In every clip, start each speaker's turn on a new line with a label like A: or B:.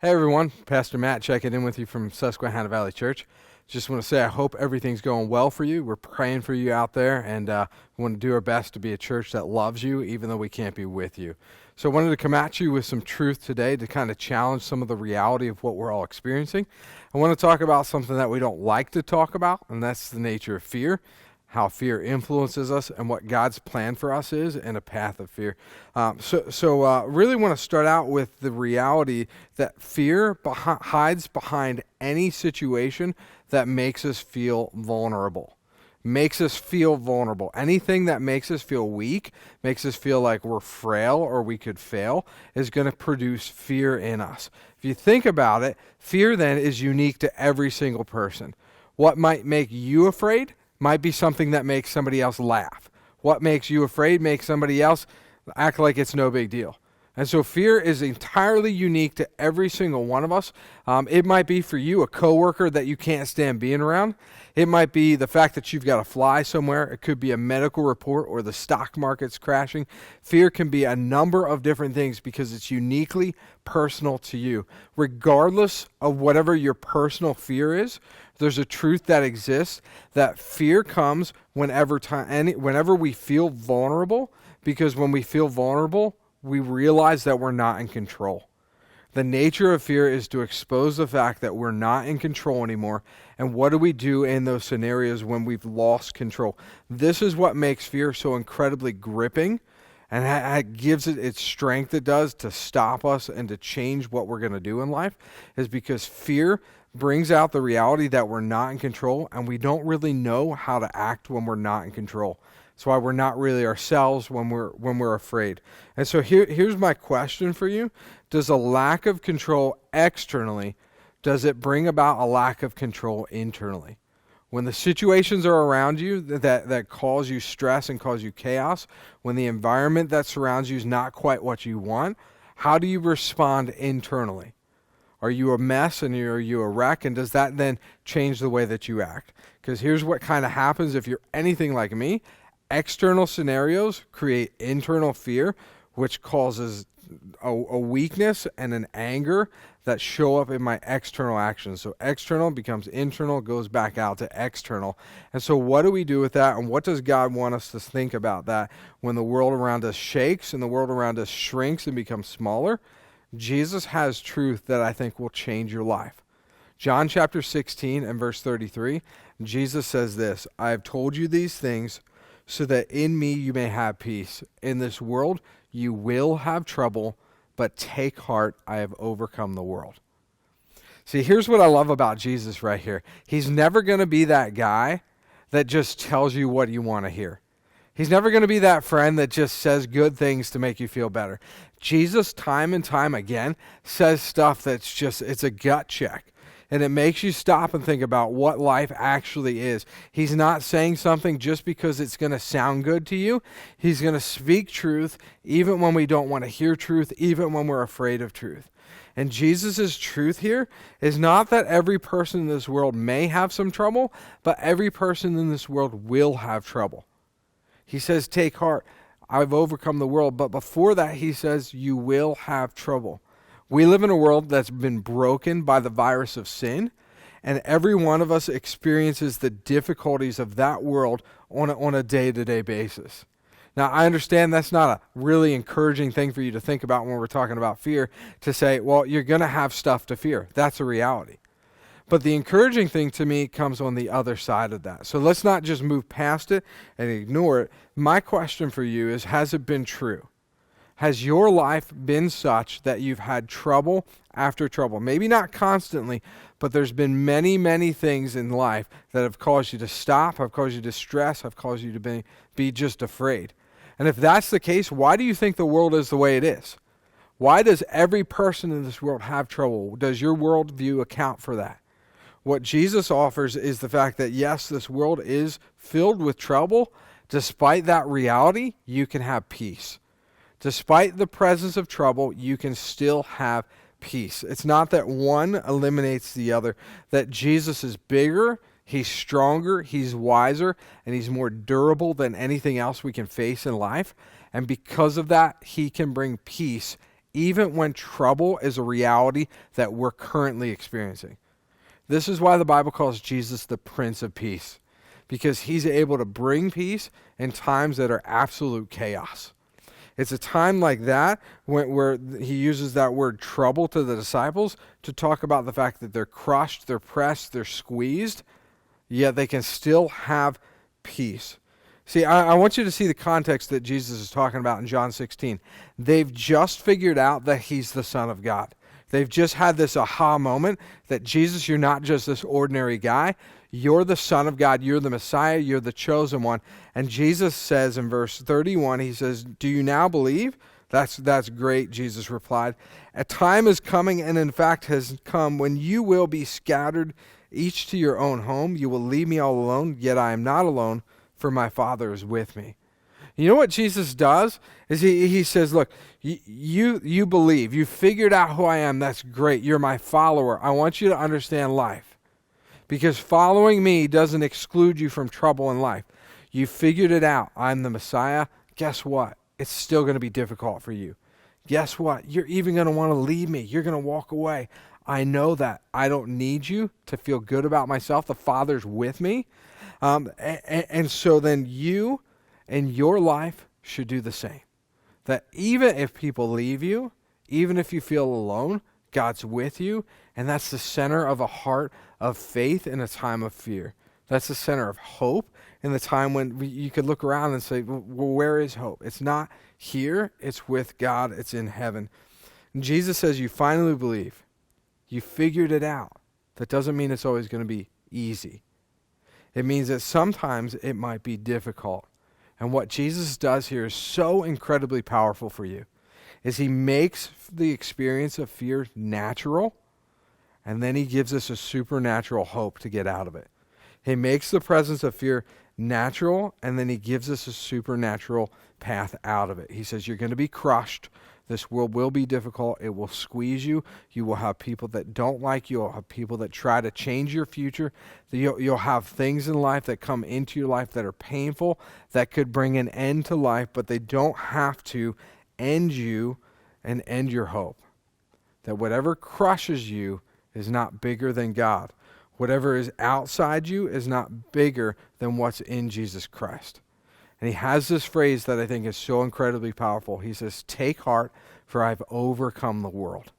A: Hey everyone, Pastor Matt checking in with you from Susquehanna Valley Church. Just want to say I hope everything's going well for you. We're praying for you out there, and we want to do our best to be a church that loves you even though we can't be with you. So I wanted to come at you with some truth today to kind of challenge some of the reality of what we're all experiencing. I want to talk about something that we don't like to talk about, and that's the nature of fear, how fear influences us, and what God's plan for us is in a path of fear. Really want to start out with the reality that fear hides behind any situation that makes us feel vulnerable. Makes us feel vulnerable. Anything that makes us feel weak, makes us feel like we're frail or we could fail, is going to produce fear in us. If you think about it, fear then is unique to every single person. What might make you afraid might be something that makes somebody else laugh. What makes you afraid makes somebody else act like it's no big deal. And so fear is entirely unique to every single one of us. It might be for you a coworker that you can't stand being around. It might be the fact that you've got to fly somewhere. It could be a medical report or the stock market's crashing. Fear can be a number of different things because it's uniquely personal to you. Regardless of whatever your personal fear is, there's a truth that exists that fear comes whenever we feel vulnerable, because when we feel vulnerable, we realize that we're not in control. The nature of fear is to expose the fact that we're not in control anymore. And what do we do in those scenarios when we've lost control? This is what makes fear so incredibly gripping, and gives it its strength it does to stop us and to change what we're going to do in life, is because fear brings out the reality that we're not in control, and we don't really know how to act when we're not in control. That's why we're not really ourselves when we're afraid. And so here's my question for you. Does a lack of control externally, does it bring about a lack of control internally? When the situations are around you that cause you stress and cause you chaos, when the environment that surrounds you is not quite what you want, how do you respond internally? Are you a mess and are you a wreck? And does that then change the way that you act? Because here's what kind of happens if you're anything like me. External scenarios create internal fear, which causes a weakness and an anger that show up in my external actions. So external becomes internal, goes back out to external. And so what do we do with that? And what does God want us to think about that when the world around us shakes and the world around us shrinks and becomes smaller? Jesus has truth that I think will change your life. John chapter 16 and verse 33, Jesus says this, "I have told you these things so that in me you may have peace. In this world you will have trouble, but take heart, I have overcome the world." See, here's what I love about Jesus right here. He's never going to be that guy that just tells you what you want to hear. He's never going to be that friend that just says good things to make you feel better. Jesus, time and time again, says stuff that's it's a gut check. And it makes you stop and think about what life actually is. He's not saying something just because it's going to sound good to you. He's going to speak truth even when we don't want to hear truth, even when we're afraid of truth. And Jesus' truth here is not that every person in this world may have some trouble, but every person in this world will have trouble. He says, take heart, I've overcome the world. But before that, he says, you will have trouble. We live in a world that's been broken by the virus of sin, and every one of us experiences the difficulties of that world on a day-to-day basis. Now, I understand that's not a really encouraging thing for you to think about when we're talking about fear, to say, well, you're going to have stuff to fear. That's a reality. But the encouraging thing to me comes on the other side of that. So let's not just move past it and ignore it. My question for you is, has it been true? Has your life been such that you've had trouble after trouble? Maybe not constantly, but there's been many, many things in life that have caused you to stop, have caused you to stress, have caused you to be just afraid. And if that's the case, why do you think the world is the way it is? Why does every person in this world have trouble? Does your worldview account for that? What Jesus offers is the fact that, yes, this world is filled with trouble. Despite that reality, you can have peace. Despite the presence of trouble, you can still have peace. It's not that one eliminates the other, that Jesus is bigger, he's stronger, he's wiser, and he's more durable than anything else we can face in life. And because of that, he can bring peace even when trouble is a reality that we're currently experiencing. This is why the Bible calls Jesus the Prince of Peace, because he's able to bring peace in times that are absolute chaos. It's a time like that where he uses that word trouble to the disciples to talk about the fact that they're crushed, they're pressed, they're squeezed, yet they can still have peace. See, I want you to see the context that Jesus is talking about in John 16. They've just figured out that he's the Son of God. They've just had this aha moment that Jesus, you're not just this ordinary guy. You're the Son of God. You're the Messiah. You're the chosen one. And Jesus says in verse 31, he says, do you now believe? That's great, Jesus replied. A time is coming, and in fact has come, when you will be scattered each to your own home. You will leave me all alone, yet I am not alone, for my Father is with me. You know what Jesus does? Is he says, look, you believe. You figured out who I am. That's great. You're my follower. I want you to understand life. Because following me doesn't exclude you from trouble in life. You figured it out. I'm the Messiah. Guess what? It's still going to be difficult for you. Guess what? You're even going to want to leave me. You're going to walk away. I know that. I don't need you to feel good about myself. The Father's with me. And so then you and your life should do the same. That even if people leave you, even if you feel alone, God's with you. And that's the center of a heart of faith in a time of fear. That's the center of hope in the time when you could look around and say, well, where is hope? It's not here. It's with God. It's in heaven. And Jesus says, you finally believe. You figured it out. That doesn't mean it's always going to be easy. It means that sometimes it might be difficult. And what Jesus does here is so incredibly powerful for you, is he makes the experience of fear natural, and then he gives us a supernatural hope to get out of it. He makes the presence of fear natural, and then he gives us a supernatural path out of it. He says, you're going to be crushed. This world will be difficult. It will squeeze you. You will have people that don't like you. You'll have people that try to change your future. You'll have things in life that come into your life that are painful, that could bring an end to life, but they don't have to end you and end your hope. That whatever crushes you is not bigger than God. Whatever is outside you is not bigger than what's in Jesus Christ. And he has this phrase that I think is so incredibly powerful. He says, take heart, for I've overcome the world.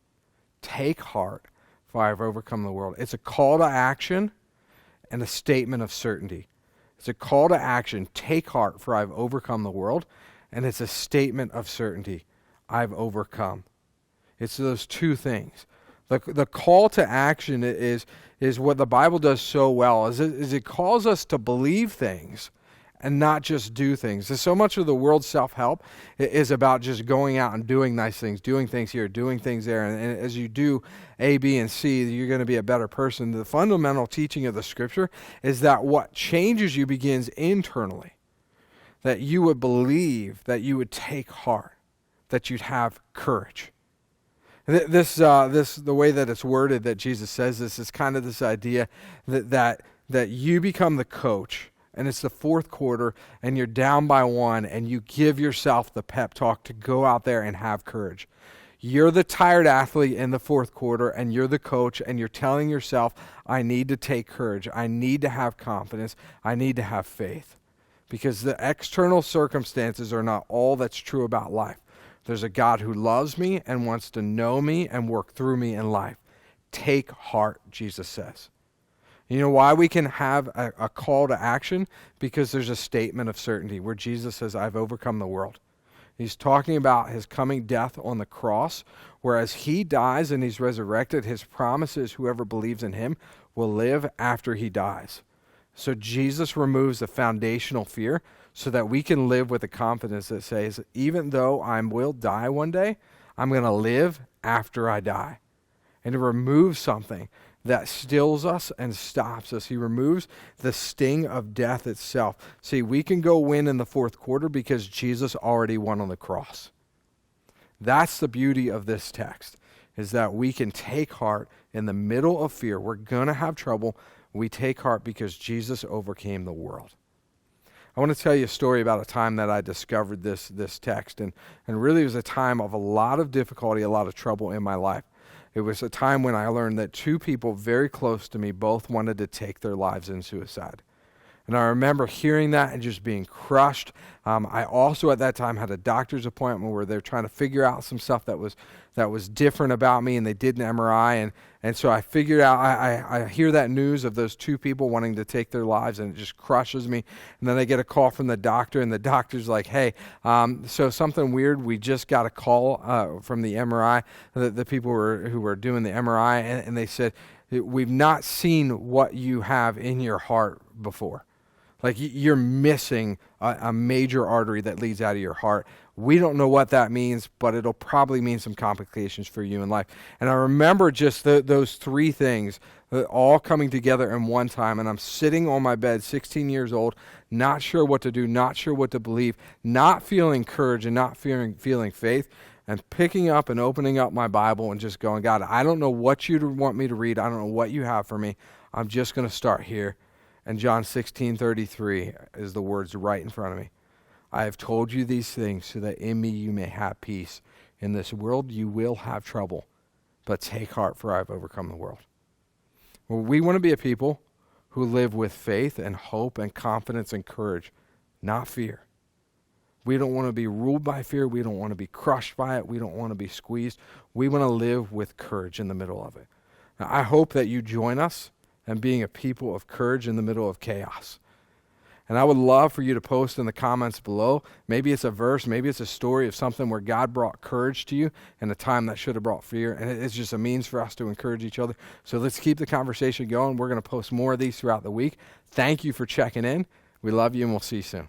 A: Take heart, for I've overcome the world. It's a call to action and a statement of certainty. It's a call to action, take heart, for I've overcome the world. And it's a statement of certainty, I've overcome. It's those two things. The call to action is what the Bible does so well, is it calls us to believe things and not just do things. So much of the world's self-help is about just going out and doing nice things, doing things here, doing things there. And as you do A, B, and C, you're going to be a better person. The fundamental teaching of the Scripture is that what changes you begins internally. That you would believe, that you would take heart, that you'd have courage. The way that it's worded, that Jesus says this, is kind of this idea that you become the coach, and it's the fourth quarter, and you're down by one, and you give yourself the pep talk to go out there and have courage. You're the tired athlete in the fourth quarter, and you're the coach, and you're telling yourself, I need to take courage. I need to have confidence. I need to have faith. Because the external circumstances are not all that's true about life. There's a God who loves me and wants to know me and work through me in life. Take heart, Jesus says. You know why we can have a call to action? Because there's a statement of certainty where Jesus says, I've overcome the world. He's talking about his coming death on the cross, whereas he dies and he's resurrected, his promise is whoever believes in him will live after he dies. So Jesus removes the foundational fear so that we can live with a confidence that says, even though I will die one day, I'm going to live after I die. And to remove something that stills us and stops us. He removes the sting of death itself. See, we can go win in the fourth quarter because Jesus already won on the cross. That's the beauty of this text, is that we can take heart in the middle of fear. We're going to have trouble. We take heart because Jesus overcame the world. I want to tell you a story about a time that I discovered this text, and really it was a time of a lot of difficulty, a lot of trouble in my life. It was a time when I learned that two people very close to me both wanted to take their lives in suicide. And I remember hearing that and just being crushed. I also at that time had a doctor's appointment where they're trying to figure out some stuff that was different about me, and they did an MRI. And so I figured out, I hear that news of those two people wanting to take their lives, and it just crushes me. And then I get a call from the doctor, and the doctor's like, hey, so something weird, we just got a call from the MRI, the people who were doing the MRI, and they said, we've not seen what you have in your heart before. Like you're missing a major artery that leads out of your heart. We don't know what that means, but it'll probably mean some complications for you in life. And I remember just those three things all coming together in one time. And I'm sitting on my bed, 16 years old, not sure what to do, not sure what to believe, not feeling courage and not feeling faith, and picking up and opening up my Bible and just going, God, I don't know what you want me to read. I don't know what you have for me. I'm just going to start here. And John 16:33 is the words right in front of me. I have told you these things so that in me you may have peace. In this world you will have trouble, but take heart, for I have overcome the world. Well, we want to be a people who live with faith and hope and confidence and courage, not fear. We don't want to be ruled by fear. We don't want to be crushed by it. We don't want to be squeezed. We want to live with courage in the middle of it. Now, I hope that you join us and being a people of courage in the middle of chaos. And I would love for you to post in the comments below. Maybe it's a verse, maybe it's a story of something where God brought courage to you in a time that should have brought fear. And it's just a means for us to encourage each other. So let's keep the conversation going. We're going to post more of these throughout the week. Thank you for checking in. We love you, and we'll see you soon.